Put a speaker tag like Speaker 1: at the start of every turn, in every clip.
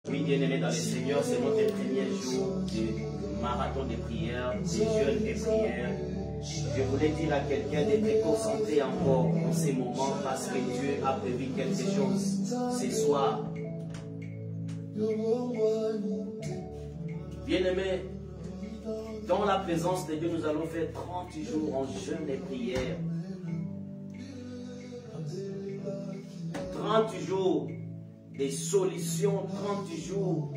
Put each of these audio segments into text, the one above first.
Speaker 1: Oui, bien-aimés dans le Seigneur, c'est notre premier jour du marathon de prière, des jeûnes et prières. Je voulais dire à quelqu'un d'être concentré encore en ces moments parce que Dieu a prévu quelque chose ce soir. Bien-aimés, dans la présence de Dieu, nous allons faire 30 jours en jeûne et prière. 30 jours des solutions, 30 jours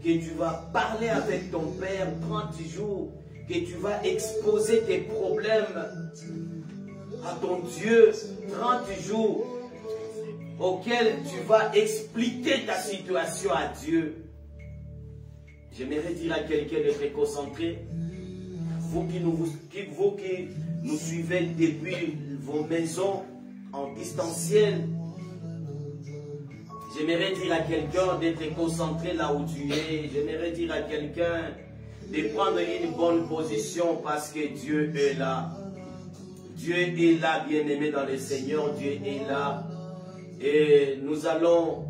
Speaker 1: que tu vas parler avec ton Père, 30 jours que tu vas exposer tes problèmes à ton Dieu, 30 jours auxquels tu vas expliquer ta situation à Dieu. J'aimerais dire à quelqu'un d'être concentré, vous qui nous suivez depuis vos maisons en distanciel. J'aimerais dire à quelqu'un d'être concentré là où tu es. J'aimerais dire à quelqu'un de prendre une bonne position parce que Dieu est là. Dieu est là, bien-aimé dans le Seigneur. Dieu est là. Et nous allons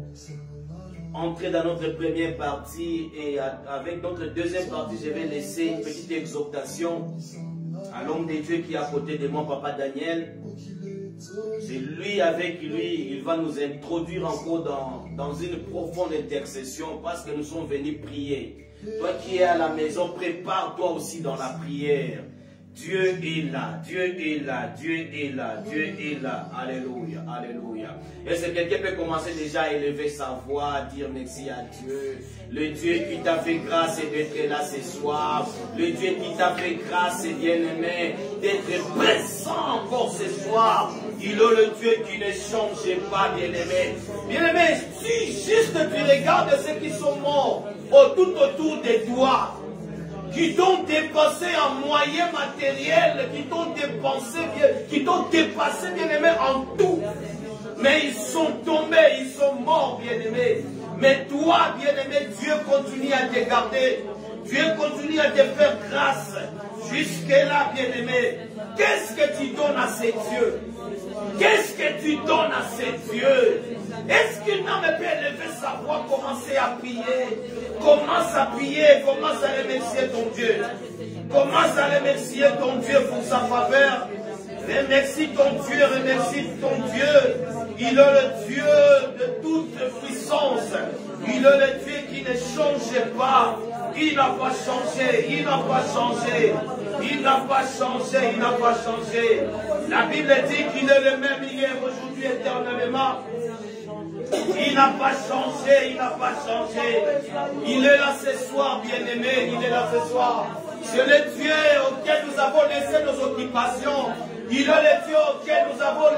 Speaker 1: entrer dans notre première partie. Et avec notre deuxième partie, je vais laisser une petite exhortation à l'homme de Dieu qui est à côté de moi, Papa Daniel. C'est lui, avec lui, il va nous introduire encore dans une profonde intercession parce que nous sommes venus prier. Toi qui es à la maison, prépare-toi aussi dans la prière. Dieu est là, Dieu est là, Dieu est là, Dieu est là. Alléluia, alléluia. Est-ce que quelqu'un peut commencer déjà à élever sa voix, à dire merci à Dieu? Le Dieu qui t'a fait grâce d'être là ce soir. Le Dieu qui t'a fait grâce, bien-aimé, d'être présent encore ce soir. Il est le Dieu qui ne change pas, bien-aimé. Bien-aimé, si juste tu regardes ceux qui sont morts tout autour de toi, qui t'ont dépassé en moyens matériels, qui t'ont dépassé, bien-aimé, en tout. Mais ils sont tombés, ils sont morts, bien-aimé. Mais toi, bien-aimé, Dieu continue à te garder. Dieu continue à te faire grâce. Jusque-là, bien-aimé, qu'est-ce que tu donnes à ces dieux? Qu'est-ce que tu donnes à ces dieux? Est-ce qu'une âme peut élever sa voix, commencer à prier? Commence à prier, commence à remercier ton Dieu. Commence à remercier ton Dieu pour sa faveur. Remercie ton Dieu, remercie ton Dieu. Il est le Dieu de toute puissance. Il est le Dieu qui ne change pas. Il n'a pas changé, il n'a pas changé. Il n'a pas changé, il n'a pas changé. La Bible dit qu'il est le même hier, aujourd'hui, éternellement. Il n'a pas changé, il n'a pas changé. Il est là ce soir, bien-aimé, il est là ce soir. C'est le Dieu auquel nous avons laissé nos occupations. Il est le Dieu auquel nous avons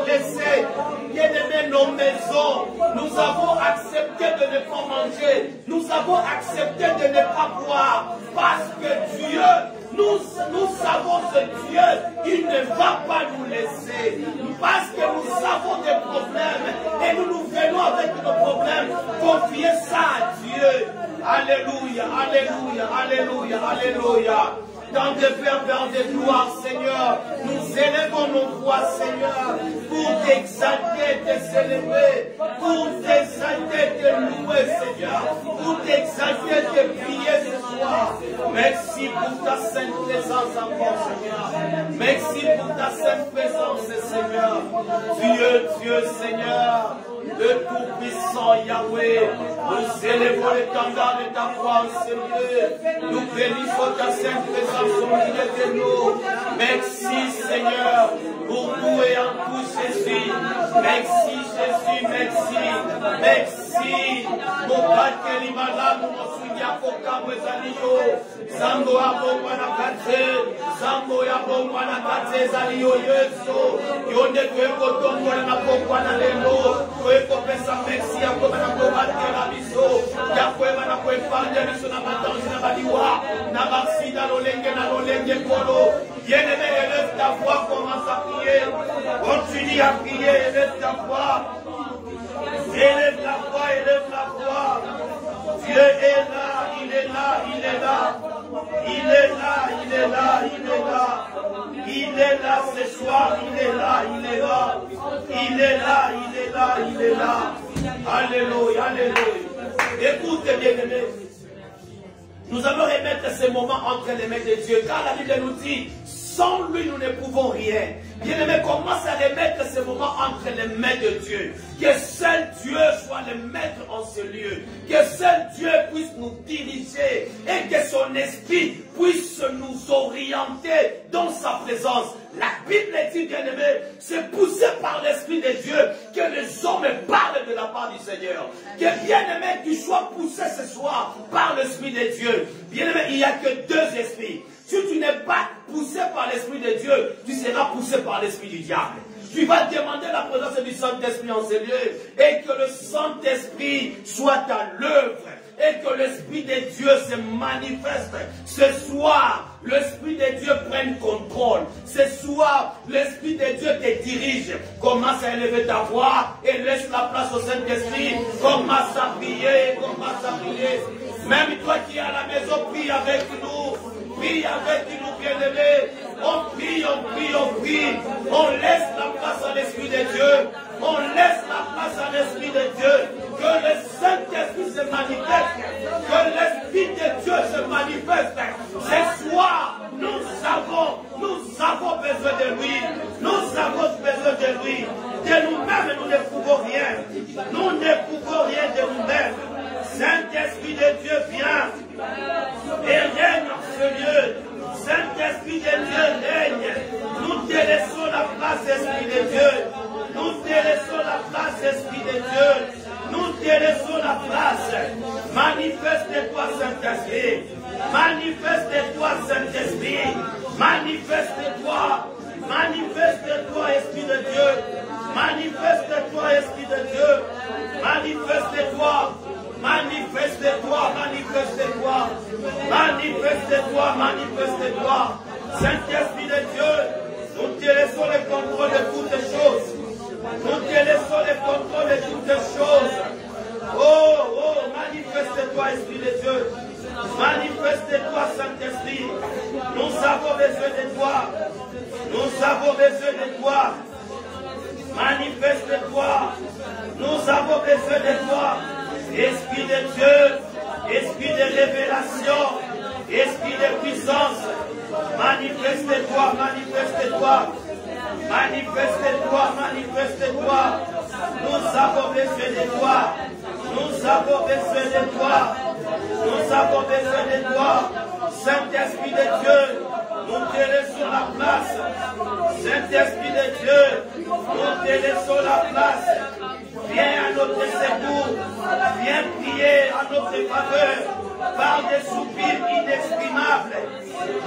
Speaker 1: laissé, bien-aimé, nos maisons. Nous avons accepté de ne pas manger. Nous avons accepté de ne pas boire. Parce que Dieu, nous savons ce Dieu, il ne va pas nous laisser. Parce que nous avons des problèmes. Et nous venons avec nos problèmes. Confier ça à Dieu. Alléluia, alléluia, alléluia, alléluia. Dans des ferveurs de gloire, Seigneur, nous élevons nos voix, Seigneur, pour t'exalter, te célébrer, pour t'exalter, te louer, Seigneur, pour t'exalter, te prier ce soir. Merci pour ta sainte présence encore, Seigneur. Merci pour ta sainte présence, Seigneur. Dieu, Seigneur, le Tout-Puissant Yahweh, nous élevons l'étendard de ta foi en Seigneur. Nous bénissons ta sainte présence au milieu de nous. Merci, Seigneur, pour tout et en tout, Jésus. Merci, Jésus, merci. Merci. Mon Père, Limala, mon Soudia, Koka, Mwezaliyo. Zango ya bomba na kate. Zango ya bomba na kate, Zaliyo Yeso. Yonde kweko tongo na pokwa na lelo. Kweko pesa merci ya kwa na kwa batela biso. Ya kwa na kwa fanya biso na matanzi na baliwa. Na baksida lolenge kolo. Bien-aimé, élève ta voix, commence à prier. Continue à prier, élève ta voix. Élève la voix, élève la voix. Dieu est là, il est là, il est là. Il est là, il est là, il est là. Il est là ce soir, il est là, il est là. Il est là, il est là, il est là. Alléluia, alléluia. Écoute, bien-aimé. Nous allons remettre ces moments entre les mains de Dieu, car la Bible nous dit, sans lui nous ne pouvons rien. Bien-aimé, commence à remettre ces moments entre les mains de Dieu. Que seul Dieu soit le maître en ce lieu. Que seul Dieu puisse nous diriger et que son esprit puisse nous orienter dans sa présence. La Bible dit, bien-aimé, c'est poussé par l'Esprit de Dieu que les hommes parlent de la part du Seigneur. Que bien-aimé, tu sois poussé ce soir par l'Esprit de Dieu. Bien-aimé, il n'y a que deux esprits. Si tu n'es pas poussé par l'Esprit de Dieu, tu seras poussé par l'Esprit du diable. Tu vas demander la présence du Saint-Esprit en ces lieux et que le Saint-Esprit soit à l'œuvre et que l'Esprit de Dieu se manifeste. Ce soir, l'Esprit de Dieu prenne contrôle. Ce soir, l'Esprit de Dieu te dirige. Commence à élever ta voix et laisse la place au Saint-Esprit. Commence à prier, commence à prier. Même toi qui es à la maison, prie avec nous. Prie avec nous, bien-aimés. On prie, on prie, on prie. On laisse la place à l'Esprit de Dieu. On laisse la place à l'Esprit de Dieu. Que le Saint-Esprit se manifeste. Que l'Esprit de Dieu se manifeste. Ce soir, nous avons besoin de lui. Nous avons besoin de lui. De nous-mêmes, nous ne pouvons rien. Nous ne pouvons rien de nous-mêmes. Saint-Esprit de Dieu, viens et règne en ce lieu. Saint-Esprit de Dieu, règne. Nous te laissons la place, Esprit de Dieu. Nous te laissons la place, Esprit de Dieu. Nous te laissons la place. Manifeste-toi, Saint-Esprit. Manifeste-toi, Saint-Esprit. Manifeste-toi. Manifeste-toi, Esprit de Dieu. Manifeste-toi, Esprit de Dieu. Manifeste-toi. Manifeste-toi, manifeste-toi, manifeste-toi, manifeste-toi. Saint-Esprit de Dieu, nous te laissons le contrôle de toutes choses. Nous te laissons le contrôle de toutes choses. Oh, manifeste-toi, Esprit de Dieu. Manifeste-toi, Saint-Esprit. Nous avons besoin de toi. Nous avons besoin de toi. Manifeste-toi. Nous avons besoin de toi. Esprit de Dieu, Esprit de révélation, Esprit de puissance, manifeste-toi, manifeste-toi, manifeste-toi, manifeste-toi. Nous avons besoin de toi, nous avons besoin de toi, nous avons besoin de toi. Saint-Esprit de Dieu, nous te laissons la place. Saint-Esprit de Dieu, nous te laissons la place. Viens à notre secours, viens prier à notre faveur, par des soupirs inexprimables,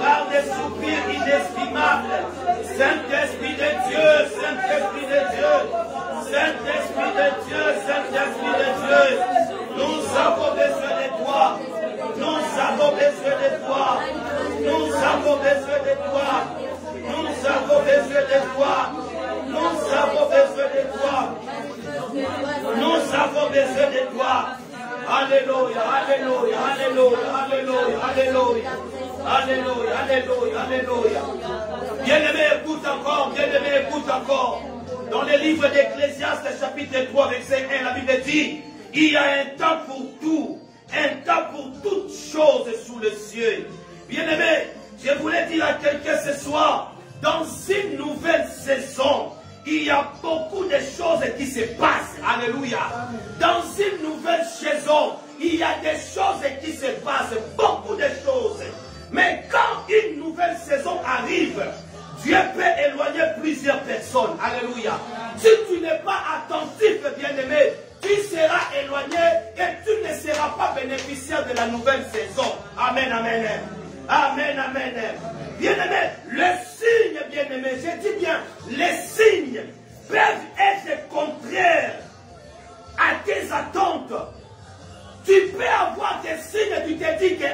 Speaker 1: par des soupirs inexprimables. Saint-Esprit de Dieu, Saint-Esprit de Dieu, Saint-Esprit de Dieu, Saint-Esprit de Dieu, nous avons besoin de toi, nous avons besoin de toi, nous avons besoin de toi, nous avons besoin de toi, nous avons besoin de toi. Nous avons besoin de toi. Alléluia, alléluia, alléluia, alléluia, alléluia, alléluia, alléluia, alléluia. Bien-aimé, écoute encore, bien-aimé, écoute encore. Dans le livre d'Ecclésiaste, chapitre 3, verset 1, la Bible dit, il y a un temps pour tout, un temps pour toutes choses sous le ciel. Bien-aimé, je voulais dire à quelqu'un ce soir, dans une nouvelle saison, il y a beaucoup de choses qui se passent. Alléluia. Dans une nouvelle saison, il y a des choses qui se passent. Beaucoup de choses. Mais quand une nouvelle saison arrive, Dieu peut éloigner plusieurs personnes. Alléluia. Si tu n'es pas attentif, bien-aimé, tu seras éloigné et tu ne seras pas bénéficiaire de la nouvelle saison. Amen, amen. Amen, amen. Bien-aimé, les signes, bien-aimé, je dis bien, les signes peuvent être contraires à tes attentes. Tu peux avoir des signes, tu te dis que,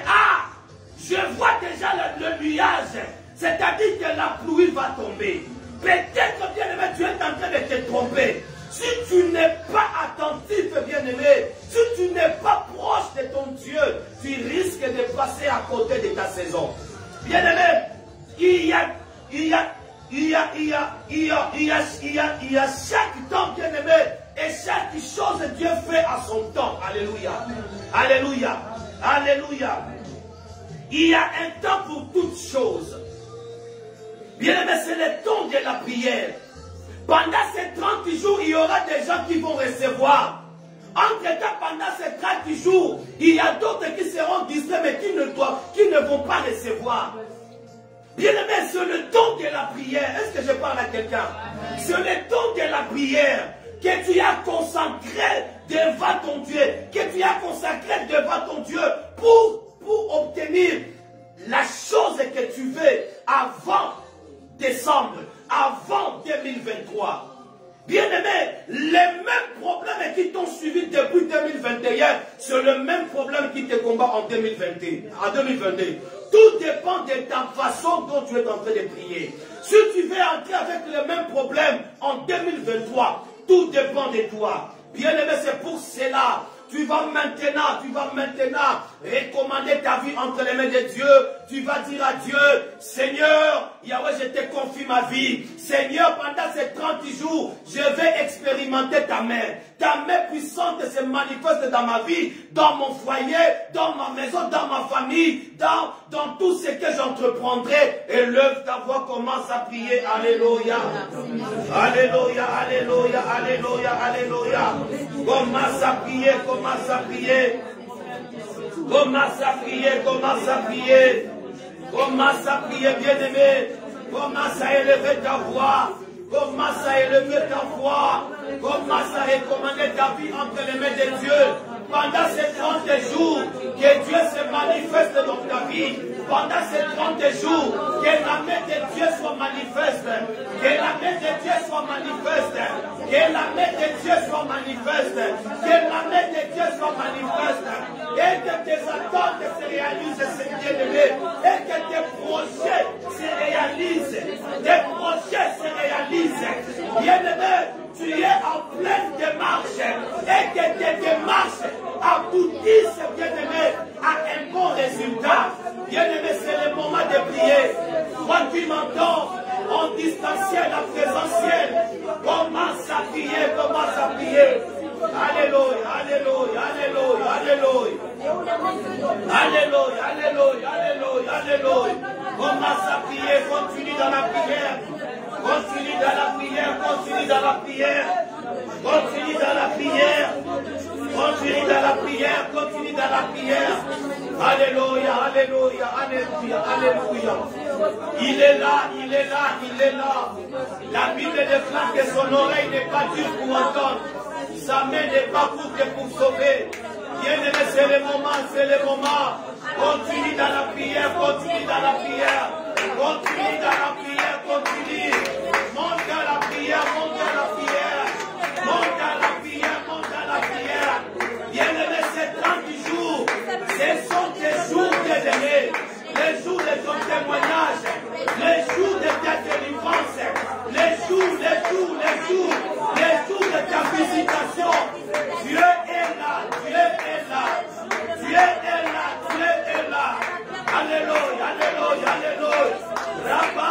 Speaker 1: je vois déjà le nuage, c'est-à-dire que la pluie va tomber. Peut-être, bien-aimé, tu es en train de te tromper. Si tu n'es pas attentif, bien-aimé, si tu n'es pas proche de ton Dieu, tu risques de passer à côté de ta saison. Bien-aimé, il y a chaque temps, bien-aimé, et chaque chaque chose Dieu fait à son temps. Alléluia. Alléluia. Alléluia. Il y a un temps pour toutes choses. Bien aimé, c'est le temps de la prière. Pendant ces 30 jours, il y aura des gens qui vont recevoir. Entre-temps, pendant ces 30 jours, il y a d'autres qui seront distraits, mais qui ne vont pas recevoir. Bien aimé, c'est le temps de la prière. Est-ce que je parle à quelqu'un? C'est le temps de la prière que tu as consacré devant ton Dieu, que tu as consacré devant ton Dieu pour obtenir la chose que tu veux avant décembre, avant 2023. Bien-aimé, les mêmes problèmes qui t'ont suivi depuis 2021, c'est le même problème qui te combat en 2022. Tout dépend de ta façon dont tu es en train de prier. Si tu veux entrer avec les mêmes problèmes en 2023, tout dépend de toi. Bien-aimé, c'est pour cela. Tu vas maintenant recommander ta vie entre les mains de Dieu. Tu vas dire à Dieu, Seigneur, Yahweh, je te confie ma vie. Seigneur, pendant ces 30 jours, je vais expérimenter ta main. Ta main puissante se manifeste dans ma vie, dans mon foyer, dans ma maison, dans ma famille, dans tout ce que j'entreprendrai. Et lève ta voix, commence à prier. Alléluia. Alléluia, alléluia, alléluia, alléluia. Commence à prier, commence à prier. Commence à prier, commence à prier. Commence à prier, bien-aimé. Commence à élever ta voix. Commence à élever ta voix. Commence à recommander ta vie entre les mains de Dieu. Pendant ces 30 jours, que Dieu se manifeste dans ta vie. Pendant ces 30 jours, que la main de Dieu soit manifeste. Que la main de Dieu soit manifeste. Que la main de Dieu soit manifeste. Que la main de Dieu soit manifeste. Et que tes attentes se réalisent, Seigneur bien-aimé. Et que tes projets se réalisent. Tes projets se réalisent. Bien-aimé, tu es en pleine démarche. Et que tes démarches aboutissent, bien-aimé, à un bon résultat. Bien-aimé, c'est le moment de prier. Toi qui m'entends, en distanciel, en présentiel, commence à prier, commence à prier. Alléluia, alléluia, alléluia, alléluia. Alléluia, alléluia, alléluia, alléluia. Commence à prier, continue dans la prière. Continue dans la prière, continue dans la prière. Continue dans la prière. Continue dans la prière, continue dans la prière. Alléluia, alléluia, alléluia, alléluia. Il est là, il est là, il est là. La Bible déclare que son oreille n'est pas dure pour entendre. Sa main n'est pas courte pour sauver. Bien-aimé, c'est le moment, c'est le moment. Continue dans la prière, continue dans la prière. Continue dans la prière, continue. Monte dans la prière, monte dans la prière. Monte dans la prière, monte dans la prière. Bien-aimé, ces 30 jours, ce sont des jours bien-aimés. Les jours de ton témoignage, les jours de ta délivrance, les jours de ta visitation. Dieu est là, Dieu est là, Dieu est là, Dieu est là. Alléluia, alléluia, alléluia. Rabba.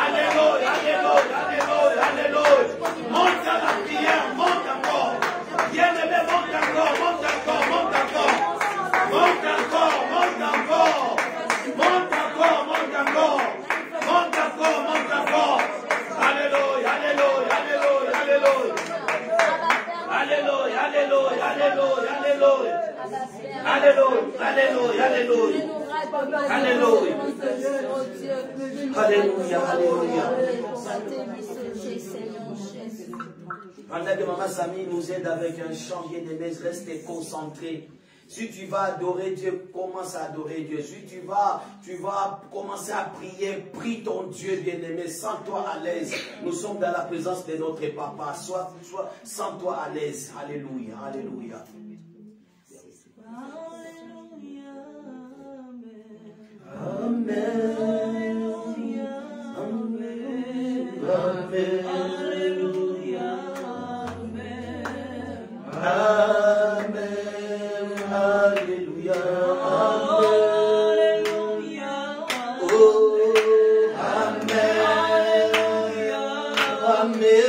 Speaker 1: Alléluia, alléluia, alléluia, alléluia. Monte à la prière, monte encore. Bien-aimé, monte encore, monte encore, monte encore. Monte encore, monte encore. Monte encore, monte encore. Monte encore, monte encore. Alléluia, alléluia, alléluia, alléluia. Alléluia, alléluia, alléluia, alléluia. Alléluia, alléluia, alléluia. Alléluia. Alléluia, alléluia. Pendant que Maman Samy nous aide avec un chant bien-aimé, restez concentrés. Si tu vas adorer Dieu, commence à adorer Dieu. Si tu vas commencer à prier, prie ton Dieu bien-aimé, sens-toi à l'aise. Nous sommes dans la présence de notre Papa. Sens-toi à l'aise. Alléluia, alléluia. Amen. Amen. Amen. Alléluia. Amen. Amen. Alléluia. Alléluia. Oh, Amen. Amen.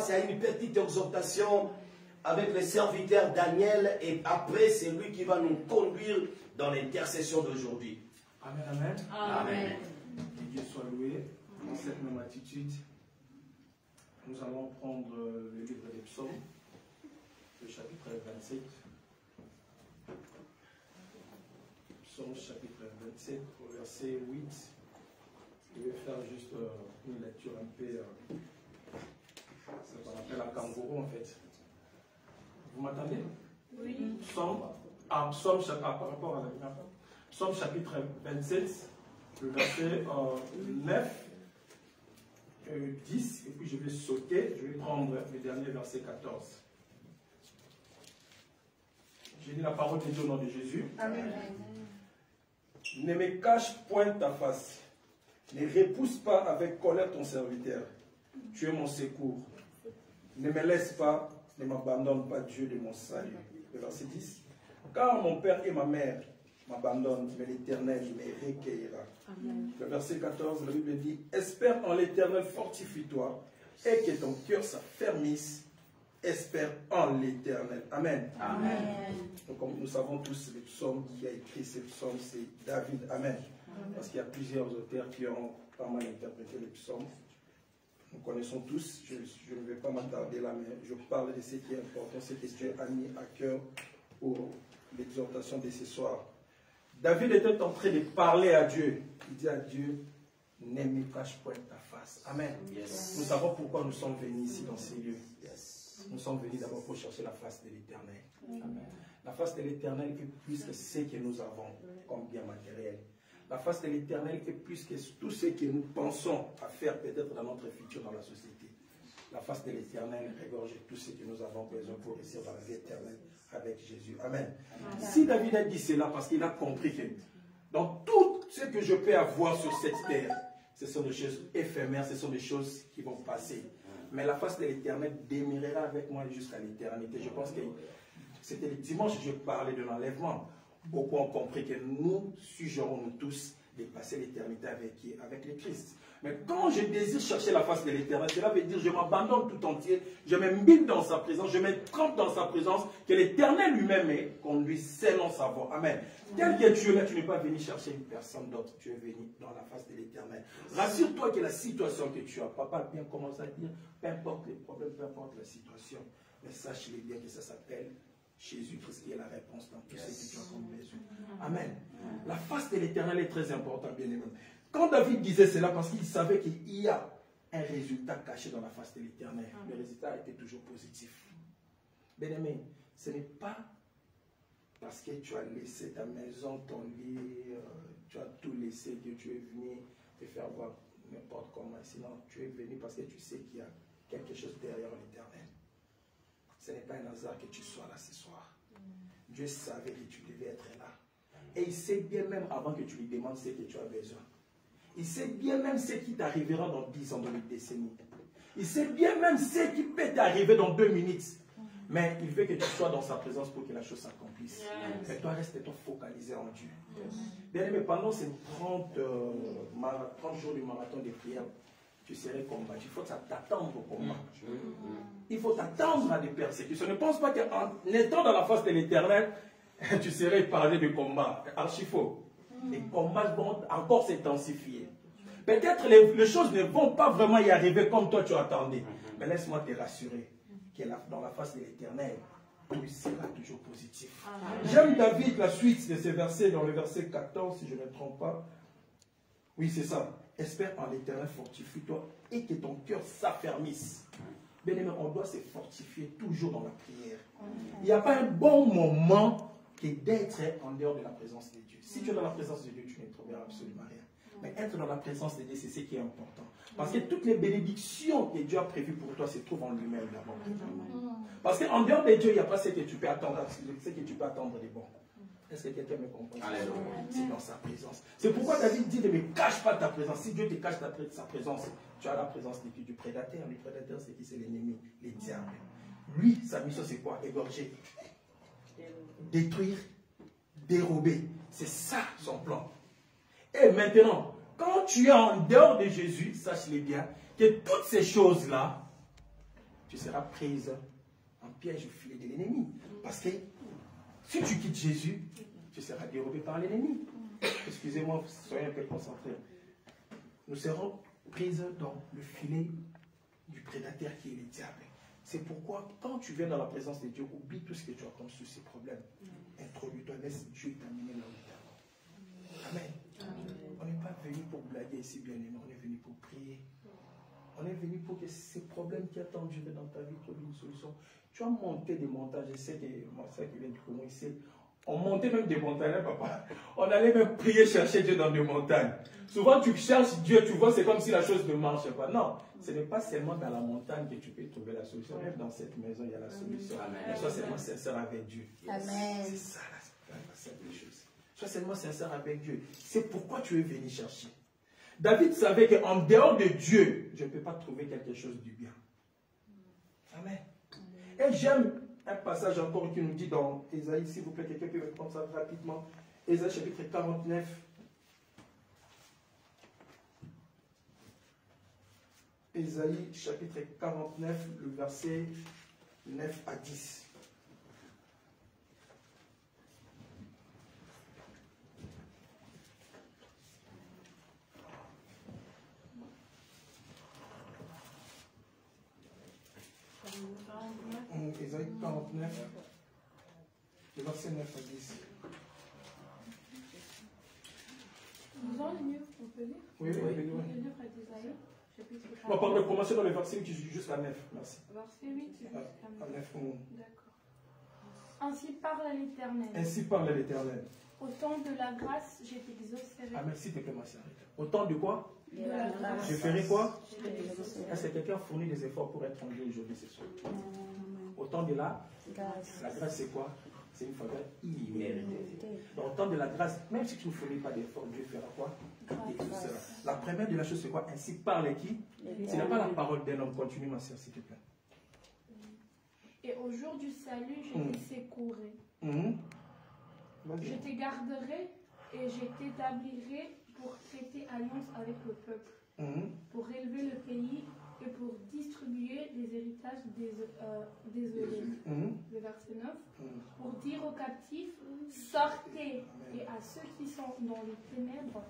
Speaker 1: Il y a une petite exhortation avec le serviteur Daniel et après c'est lui qui va nous conduire dans l'intercession d'aujourd'hui.
Speaker 2: Amen, amen.
Speaker 1: Amen.
Speaker 2: Que Dieu soit loué. Dans cette même attitude, nous allons prendre le livre des psaumes, le chapitre 27. Psaume chapitre 27, au verset 8. Je vais faire juste une lecture un peu... ça qu'on appelle un kangourou en fait. Vous m'entendez? Oui. Psaume chapitre 27, le verset 9, 10, et puis je vais sauter, je vais prendre le dernier verset 14. J'ai dit la parole de Dieu au nom de Jésus. Amen. Ne me cache point ta face, ne repousse pas avec colère ton serviteur. Tu es mon secours. Ne me laisse pas, ne m'abandonne pas, Dieu de mon salut. Le verset 10. Car mon père et ma mère m'abandonnent, mais l'Éternel me recueillera. Amen. Le verset 14, la Bible dit, espère en l'Éternel, fortifie-toi, et que ton cœur s'affermisse. Espère en l'Éternel. Amen. Amen. Donc, comme nous savons tous, le psaume qui a écrit ce psaume, c'est David. Amen. Amen. Parce qu'il y a plusieurs auteurs qui ont pas mal interprété le psaume. Nous connaissons tous, je ne vais pas m'attarder là, mais je parle de ce qui est important, c'est que Dieu a mis à cœur pour l'exhortation de ce soir. David était en train de parler à Dieu. Il dit à Dieu, ne me cache point ta face. Amen. Yes. Nous savons pourquoi nous sommes venus ici dans ces lieux. Yes. Nous sommes venus d'abord pour chercher la face de l'Éternel. La face de l'Éternel est plus que ce que nous avons comme bien matériel. La face de l'Éternel est plus que tout ce que nous pensons à faire peut-être dans notre futur dans la société. La face de l'Éternel regorge tout ce que nous avons besoin pour réussir dans la vie éternelle avec Jésus. Amen. Amen. Si David a dit cela parce qu'il a compris que dans tout ce que je peux avoir sur cette terre, ce sont des choses éphémères, ce sont des choses qui vont passer. Mais la face de l'Éternel demeurera avec moi jusqu'à l'éternité. Je pense que c'était le dimanche que je parlais de l'enlèvement. Beaucoup ont compris que nous suigerons nous tous de passer l'éternité avec le Christ. Mais quand je désire chercher la face de l'Éternel, cela veut dire je m'abandonne tout entier, je m'imbibe dans sa présence, je me trempe dans sa présence, que l'Éternel lui-même est conduit selon sa voie. Amen. Tel que tu es là, tu n'es pas venu chercher une personne d'autre, tu es venu dans la face de l'Éternel. Rassure-toi que la situation que tu as, papa bien commence à dire, peu importe les problèmes, peu importe la situation, mais sache-le bien que ça s'appelle Jésus-Christ qui est la réponse dans tout ce que tu as comme besoin. Amen. La face de l'Éternel est très importante, bien aimé. Quand David disait cela, parce qu'il savait qu'il y a un résultat caché dans la face de l'Éternel, le résultat était toujours positif. Bien aimé, ce n'est pas parce que tu as laissé ta maison, ton lit, tu as tout laissé que tu es venu te faire voir n'importe comment. Sinon, tu es venu parce que tu sais qu'il y a quelque chose derrière l'Éternel. Ce n'est pas un hasard que tu sois là ce soir. Dieu savait que tu devais être là. Et il sait bien même avant que tu lui demandes ce que tu as besoin. Il sait bien même ce qui t'arrivera dans 10 ans, dans une décennie. Il sait bien même ce qui peut t'arriver dans 2 minutes. Mais il veut que tu sois dans sa présence pour que la chose s'accomplisse. Mais toi, reste-toi focalisé en Dieu. Bien aimé, pendant ces 30 jours du marathon de prière, tu serais combattu. Il faut t'attendre au combat. Il faut t'attendre à des persécutions. Ne pense pas qu'en étant dans la face de l'Éternel, tu serais parlé de combat. Archi faux. Les combats vont encore s'intensifier. Peut-être les choses ne vont pas vraiment y arriver comme toi tu attendais. Mais laisse-moi te rassurer que dans la face de l'Éternel, tout sera toujours positif. J'aime David, la suite de ces versets, dans le verset 14, si je ne me trompe pas. Oui, c'est ça. Espère en l'Éternel, fortifie-toi et que ton cœur s'affermisse. Bien aimé, on doit se fortifier toujours dans la prière. Il n'y a pas un bon moment que d'être en dehors de la présence de Dieu. Si tu es dans la présence de Dieu, tu ne trouveras absolument rien. Mais être dans la présence de Dieu, c'est ce qui est important. Parce que toutes les bénédictions que Dieu a prévues pour toi se trouvent en lui-même d'abord. Parce qu'en dehors de Dieu, il n'y a pas ce que tu peux attendre, ce que tu peux attendre de bon. Est-ce que quelqu'un me comprend? C'est dans sa présence. C'est pourquoi David dit ne me cache pas ta présence. Si Dieu te cache sa présence, tu as la présence du prédateur. Le prédateur, c'est qui? C'est l'ennemi, les diables. Lui, sa mission, c'est quoi? Égorger, détruire, dérober. C'est ça son plan. Et maintenant, quand tu es en dehors de Jésus, sache-le bien, que toutes ces choses-là, tu seras prise en piège au filet de l'ennemi. Parce que si tu quittes Jésus, tu seras dérobé par l'ennemi. Excusez-moi, soyez un peu concentrés. Nous serons prises dans le filet du prédateur qui est le diable. C'est pourquoi, quand tu viens dans la présence de Dieu, oublie tout ce que tu as comme souci, problème. Introduis-toi, laisse Dieu t'amener là où tu es. Amen. On n'est pas venu pour blaguer ici, bien aimé, on est venu pour prier. On est venu pour que ces problèmes qui attendent Dieu dans ta vie trouvent une solution. Tu as monté des montagnes, je sais que moi, ça qui vient du Congo ici, on montait même des montagnes, hein, papa. On allait même prier, chercher Dieu dans des montagnes. Souvent, tu cherches Dieu, tu vois, c'est comme si la chose ne marche pas. Non, ce n'est pas seulement dans la montagne que tu peux trouver la solution. Même dans cette maison, il y a la solution. Mais sois seulement sincère avec Dieu. Amen. C'est ça la simple chose. Sois seulement sincère avec Dieu. C'est pourquoi tu es venu chercher. David savait qu'en dehors de Dieu, je ne peux pas trouver quelque chose du bien. Amen. Et j'aime un passage encore qui nous dit dans Ésaïe, s'il vous plaît, quelqu'un peut me prendre ça rapidement. Ésaïe chapitre 49. Ésaïe chapitre 49, le verset 9 à 10. Ésaïe 49, le verset 9 à 10.
Speaker 3: Vous en mieux, on peut lire?
Speaker 2: Oui, oui, oui.
Speaker 3: Le livre d'Ésaïe, chapitre 4.
Speaker 2: On va pas commencer dans le verset qui est jusqu'à 9. Merci.
Speaker 3: Verset 8 jusqu'à 9.
Speaker 2: D'accord.
Speaker 3: Ainsi parle l'Éternel.
Speaker 2: Ainsi parle l'Éternel.
Speaker 3: Au temps de la grâce, je t'exaucerai.
Speaker 2: Ah, merci, s'il te plaît, ma sœur. Au temps de quoi?
Speaker 3: De la grâce.
Speaker 2: Je ferai quoi? Est-ce que quelqu'un fournit des efforts pour être en Dieu aujourd'hui ce soir? Au temps de la grâce. La grâce, c'est quoi? C'est une faveur imméritée. Donc, au temps de la grâce, même si tu ne fournis pas d'efforts, Dieu fera quoi? La première de la chose, c'est quoi? Ainsi parle qui? Ce n'est pas la parole d'un homme. Continue, ma sœur, s'il te plaît.
Speaker 3: Et au jour du salut, je te secouerai. Je te garderai et je t'établirai pour traiter alliance avec le peuple, pour élever le pays et pour distribuer les héritages désolés. Le verset 9. Pour dire aux captifs, sortez, et à ceux qui sont dans les ténèbres,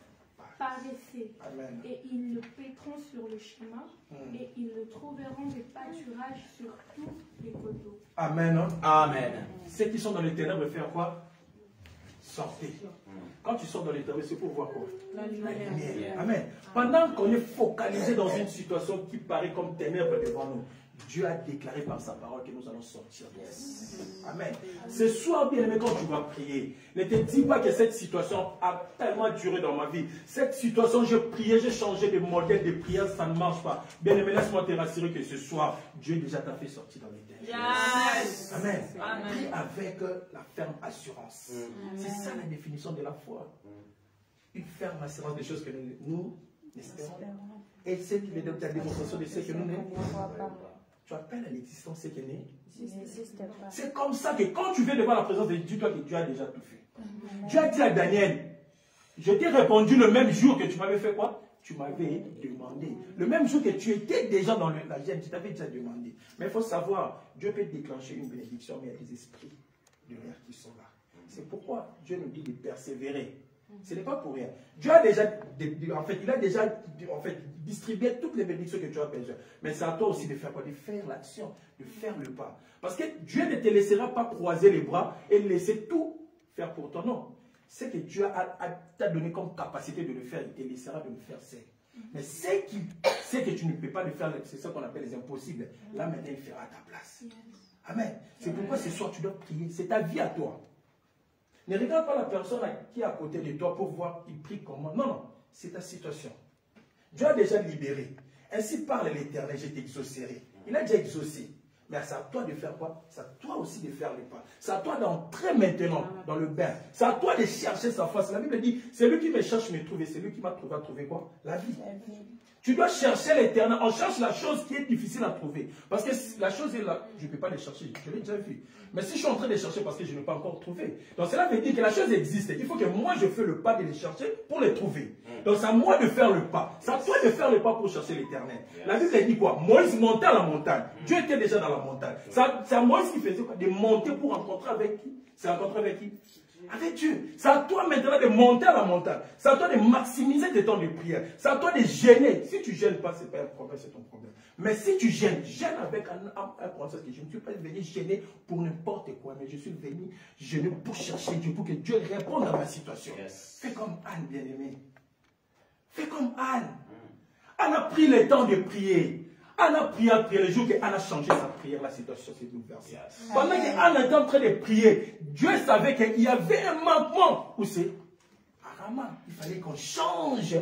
Speaker 3: paraissez. Et ils le paîtront sur le chemin, et ils le trouveront des pâturages sur tous les coteaux.
Speaker 2: Amen. Amen. Ceux qui sont dans les ténèbres, faire quoi? Sortez. Quand tu sors dans les ténèbres, c'est pour voir quoi? La lumière. Amen. Pendant qu'on est focalisé dans une situation qui paraît comme ténèbres devant nous, Dieu a déclaré par sa parole que nous allons sortir de ça. Amen. Ce soir, bien aimé, quand tu vas prier, ne te dis pas que cette situation a tellement duré dans ma vie. Cette situation, j'ai prié, j'ai changé de modèle de prière, ça ne marche pas. Bien aimé, laisse-moi te rassurer que ce soir, Dieu déjà t'a fait sortir dans les ténèbres. Yes. Amen. Prie avec la ferme assurance. C'est ça la définition de la foi. Une ferme assurance des choses que nous espérons. Et c'est la démonstration de ce que nous n'espérons pas. Tu appelles à l'existence ce qui est né. C'est comme ça que quand tu viens devant la présence de Dieu, toi que Dieu a déjà tout fait. Dieu a dit à Daniel, je t'ai répondu le même jour que tu m'avais fait quoi? Tu m'avais demandé. Le même jour que tu étais déjà dans la gêne, tu t'avais déjà demandé. Mais il faut savoir, Dieu peut déclencher une bénédiction, mais il y a des esprits de l'air qui sont là. C'est pourquoi Dieu nous dit de persévérer. Ce n'est pas pour rien. Dieu a déjà, il a déjà distribué toutes les bénédictions que tu as besoin. Mais c'est à toi aussi de faire quoi? De faire l'action, de faire le pas. Parce que Dieu ne te laissera pas croiser les bras et laisser tout faire pour toi. Non. Ce que Dieu t'a donné comme capacité de le faire, il te laissera de le faire seul. Mais ce que tu ne peux pas le faire, c'est ce qu'on appelle les impossibles. Là maintenant, il fera à ta place. Amen. C'est pourquoi ce soir tu dois prier. C'est ta vie à toi. Ne regarde pas la personne qui est à côté de toi pour voir qu'il prie comment. Non, non. c'est ta situation. Dieu a déjà libéré. Ainsi parle l'Éternel, je t'exaucerai. Il a déjà exaucé. Mais c'est à toi de faire quoi? C'est à toi aussi de faire le pas. C'est à toi d'entrer maintenant dans le bain. C'est à toi de chercher sa face. La Bible dit, c'est lui qui me cherche me trouver. C'est lui qui m'a trouvé à trouver quoi? La vie. Tu dois chercher l'Éternel. On cherche la chose qui est difficile à trouver. Parce que la chose est là. Je ne peux pas les chercher. Je l'ai déjà vu. Mais si je suis en train de les chercher parce que je n'ai pas encore trouvé. Donc cela veut dire que la chose existe. Il faut que moi je fasse le pas de les chercher pour les trouver. Donc c'est à moi de faire le pas. C'est à toi de faire le pas pour chercher l'Éternel. La Bible dit quoi? Moïse montait à la montagne. Dieu était déjà dans la montagne. C'est à Moïse qui faisait quoi? De monter pour rencontrer avec qui? C'est rencontrer avec qui? Avec Dieu. C'est à toi maintenant de monter à la montagne. C'est à toi de maximiser tes temps de prière. C'est à toi de gêner. Si tu ne gênes pas, ce n'est pas un problème, c'est ton problème. Mais si tu gênes, gêne avec un concept que je ne suis pas venu gêner pour n'importe quoi, mais je suis venu gêner pour chercher Dieu, pour que Dieu réponde à ma situation. Fais comme Anne, bien-aimée. Fais comme Anne. Anne a pris le temps de prier. Anne a prié le jour qu'Anne a changé sa prière, la situation s'est bouleversée. Pendant qu'Anne était en train de prier, Dieu savait qu'il y avait un manquement. Où c'est? À Rama. Il fallait qu'on change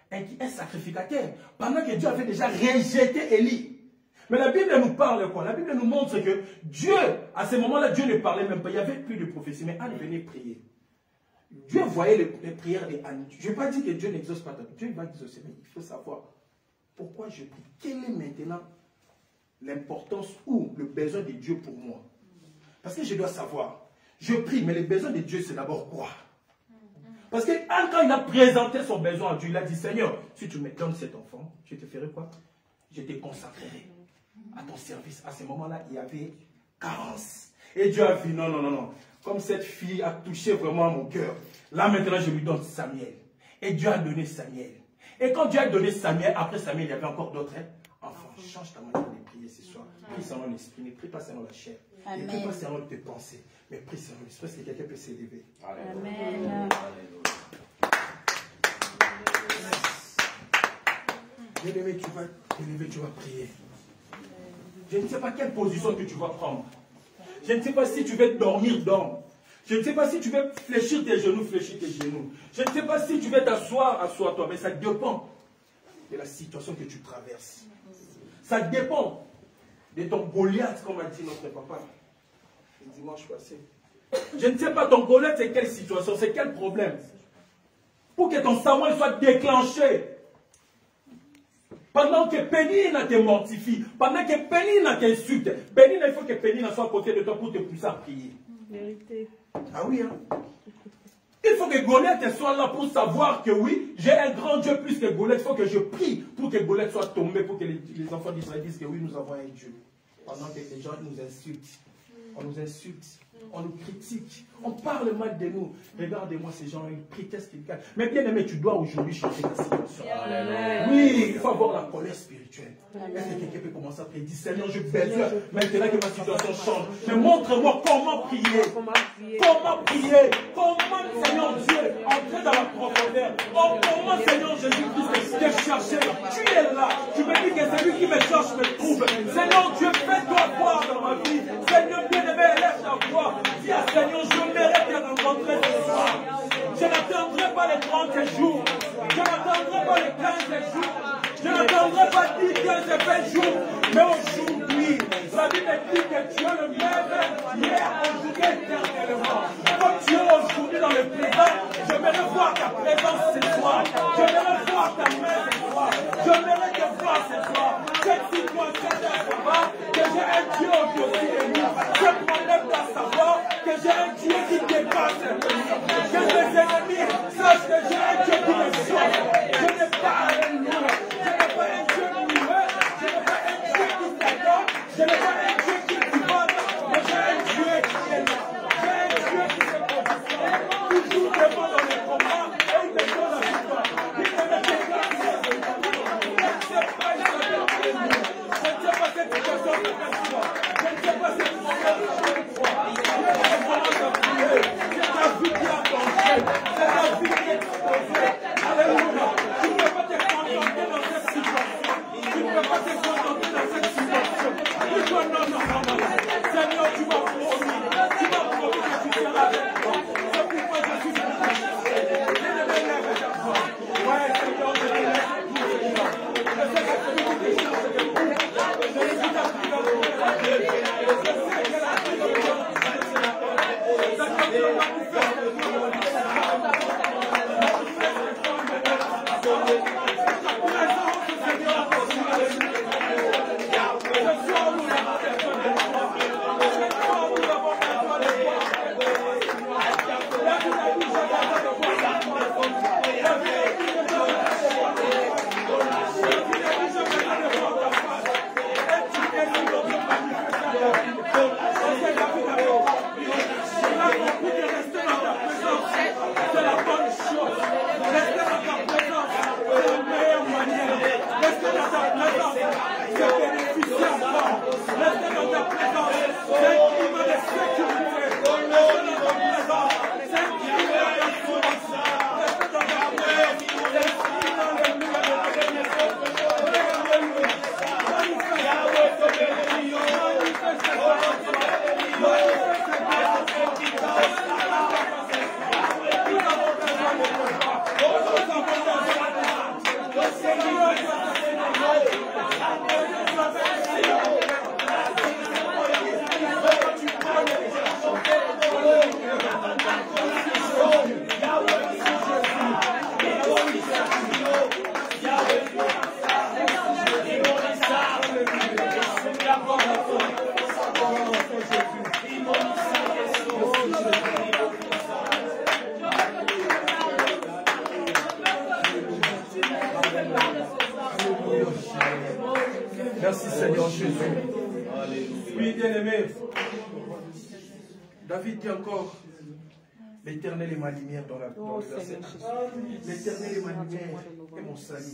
Speaker 2: un sacrificateur. Pendant que Dieu avait déjà rejeté Élie. Mais la Bible nous parle quoi? La Bible nous montre que Dieu, à ce moment-là, Dieu ne parlait même pas. Il n'y avait plus de prophétie, mais Anne venait prier. Dieu voyait les prières d'Anne. Je ne vais pas dire que Dieu n'exauce pas. Dieu va exaucer, mais il faut savoir pourquoi je prie. Quelle est maintenant l'importance ou le besoin de Dieu pour moi? Parce que je dois savoir. Je prie, mais le besoin de Dieu, c'est d'abord quoi? Parce que Anne, quand il a présenté son besoin à Dieu, il a dit, Seigneur, si tu me donnes cet enfant, je te ferai quoi? Je te consacrerai à ton service. À ce moment-là, il y avait carence. Et Dieu a dit, non, non, non, non. Comme cette fille a touché vraiment mon cœur, là maintenant, je lui donne Samuel. Et Dieu a donné Samuel. Et quand Dieu a donné Samuel, après Samuel, il y avait encore d'autres enfants. Change ta manière de prier ce soir. Prie selon l'esprit, ne prie pas selon la chair. Ne prie pas selon tes pensées, mais prie selon l'esprit. Est-ce que quelqu'un peut s'élever? Amen. Bien-aimé, tu vas t'élever, tu vas prier. Je ne sais pas quelle position que tu vas prendre. Je ne sais pas si tu veux dormir, dors. Je ne sais pas si tu veux fléchir tes genoux, fléchir tes genoux. Je ne sais pas si tu veux t'asseoir, assois-toi. Mais ça dépend de la situation que tu traverses. Ça dépend de ton Goliath, comme a dit notre papa le dimanche passé. Je ne sais pas ton Goliath, c'est quelle situation, c'est quel problème. Pour que ton Samuel soit déclenché. Pendant que Pénina te mortifie, pendant que Pénina t'insulte, Pénina, il faut que Pénina soit à côté de toi pour te pousser à prier. Vérité. Ah oui, hein? Il faut que Goliath soit là pour savoir que oui, j'ai un grand Dieu plus que Goliath. Il faut que je prie pour que Goliath soit tombé, pour que les enfants d'Israël disent que oui, nous avons un Dieu. Pendant que les gens nous insultent, on nous insulte, on nous critique, on parle mal de nous. Regardez-moi ces gens, ils prient, qu'est-ce qu'ils gagnent. Mais bien aimé, tu dois aujourd'hui changer ta situation. Oui, il faut avoir la colère spirituelle. Est-ce que quelqu'un peut commencer à prier? Dis Seigneur, je besoin maintenant que ma situation change. Mais montre-moi comment prier. Comment prier? Comment, Seigneur Dieu, entrer dans la profondeur? Comment, Seigneur Jésus-Christ, te chercher? Tu es là. Tu me dis que celui qui me cherche me trouve. Seigneur Dieu, fais-toi voir dans ma vie. Seigneur bien-aimé, lève ta voix. Dis à Seigneur, je mérite de rencontrer ce soir. Je n'attendrai pas les 30 jours. Je n'attendrai pas les 15 jours. Je n'attendrai pas 10, 15 et 20 jours. Mais aujourd'hui, la Bible dit que tu es le même hier, aujourd'hui, éternellement. Comme tu es aujourd'hui dans le présent, je vais voir ta présence ce soir. Je vais voir ta main ce soir. Je vais te voir ce soir. Cette situation de savoir que j'ai un Dieu au-dessus de nous. Ce problème doit savoir que j'ai un Dieu qui dépasse. Que mes ennemis sachent que j'ai un Dieu qui me sauve. Je n'ai pas un loup. Je n'ai pas un Dieu muet. Je n'ai pas un Dieu qui s'adore. Je n'ai pas un Dieu qui pivote. Mais j'ai un Dieu qui est là. J'ai un Dieu qui se positionne. Toujours devant dans les combats. Et il me donne la victoire. Il me met des grâces. Je ne sais pas cette situation de toi. Je ne sais pas cette situation de toi. Je commence à prier. Je t'avoue qui a ton chef. David dit encore, l'Éternel est ma lumière dans le verset. L'Éternel est ma lumière et mon salut.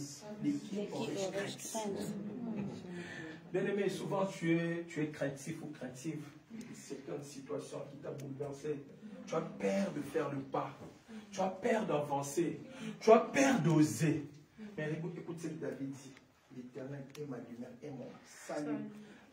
Speaker 2: Bien-aimé, souvent tu es craintif ou craintive. Certaines situations qui t'ont bouleversé. Tu as peur de faire le pas. Tu as peur d'avancer. Tu as peur d'oser. Mais écoute ce que David dit. L'Éternel est ma lumière et mon salut.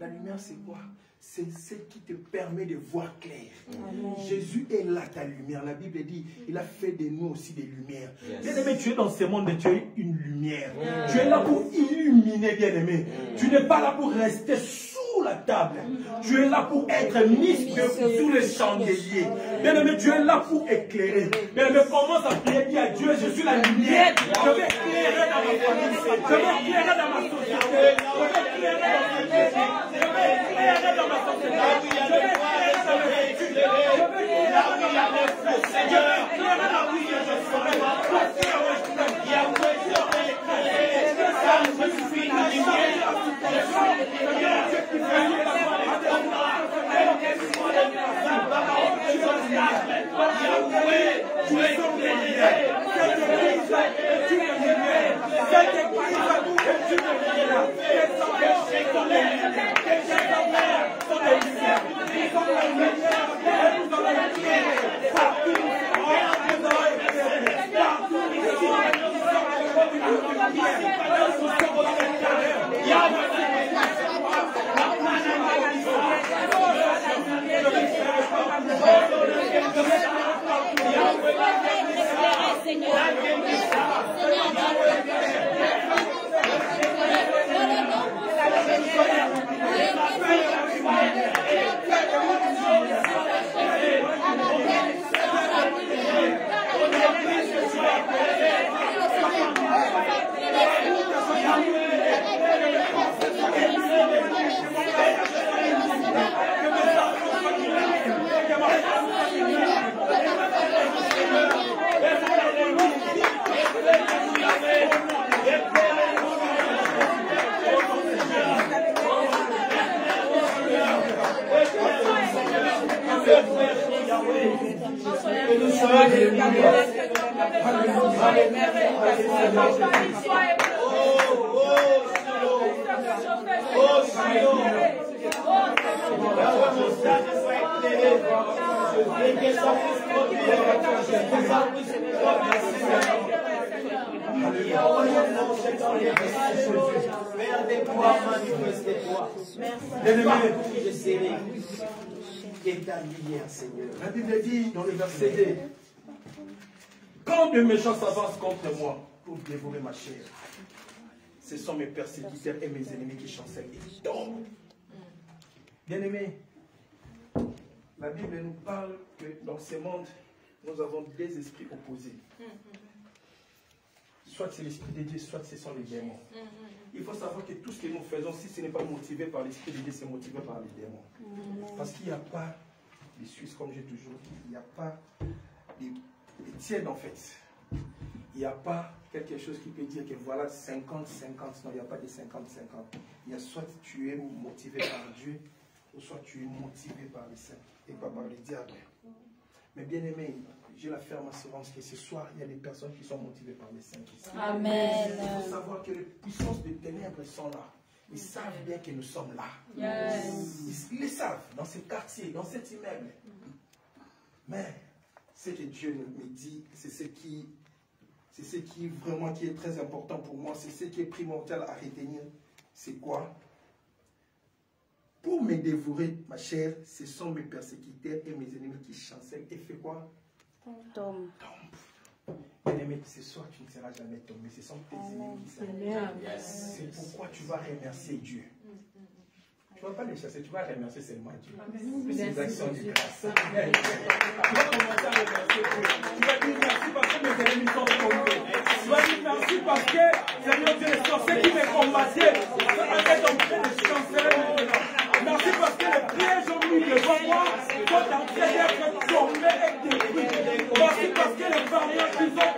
Speaker 2: La lumière, c'est quoi? C'est ce qui te permet de voir clair. Amen. Jésus est là, ta lumière. La Bible dit, il a fait de nous aussi des lumières. Bien-aimé, tu es dans ce monde et tu es une lumière. Tu es là pour illuminer, bien-aimé. Tu n'es pas là pour rester sous la table. Tu es là pour être mis sous les chandeliers. Bien-aimé, tu es là pour éclairer. Bien-aimé, commence à prier, dis à Dieu, je suis la lumière. Je vais éclairer dans ma famille. Je vais éclairer dans ma société. Je vais éclairer dans ma société. Je vais éclairer dans ma société. Là où il y a le poids, je vais éclairer. Là où il y a le feu, Seigneur. Là où il y a le soleil, Yahweh, je vais éclairer. Car je suis la lumière. Je suis la lumière. Yahweh, tu es éclairé. La Bible dit dans le verset 2, quand de méchants s'avancent contre moi pour dévorer ma chair, ce sont mes persécuteurs et mes ennemis qui chancellent et tombent. Bien-aimés, la Bible nous parle que dans ce monde, nous avons des esprits opposés. Soit c'est l'esprit de Dieu, soit ce sont les démons. Il faut savoir que tout ce que nous faisons, si ce n'est pas motivé par l'esprit de Dieu, c'est motivé par les démons. Parce qu'il n'y a pas les Suisses, comme j'ai toujours dit, il n'y a pas les tièdes en fait. Il n'y a pas quelque chose qui peut dire que voilà 50-50, non, il n'y a pas de 50-50. Il y a soit tu es motivé par Dieu, ou soit tu es motivé par les saints et pas par les diables. Mais bien aimé, j'ai la ferme assurance que ce soir, il y a des personnes qui sont motivées par les saints. Amen. Il faut savoir que les puissances des ténèbres sont là. Ils savent bien que nous sommes là. Yes. Ils le savent, dans ce quartier, dans cet immeuble. Mais ce que Dieu me dit, c'est ce qui vraiment qui est très important pour moi, c'est ce qui est primordial à retenir. C'est quoi? Pour me dévorer, ma chère, ce sont mes persécuteurs et mes ennemis qui chancellent. Et fait quoi? Tombe. Bien-aimé, ce soir, tu ne seras jamais tombé. Ce sont tes ennemis qui s'arrêtent. C'est pourquoi tu vas remercier Dieu. Tu ne vas pas les chasser, tu vas remercier seulement Dieu. C'est des actions de grâce. Tu vas commencer à remercier Dieu. Tu vas dire merci parce que mes ennemis sont tombés. Tu vas dire merci parce que, Seigneur Dieu, les sorciers qui me combattaient sont en train de chanceler maintenant. Merci parce que les pièges ont mis devant moi sont en train d'être tombés et détruits. Merci parce que les barrières qu'ils ont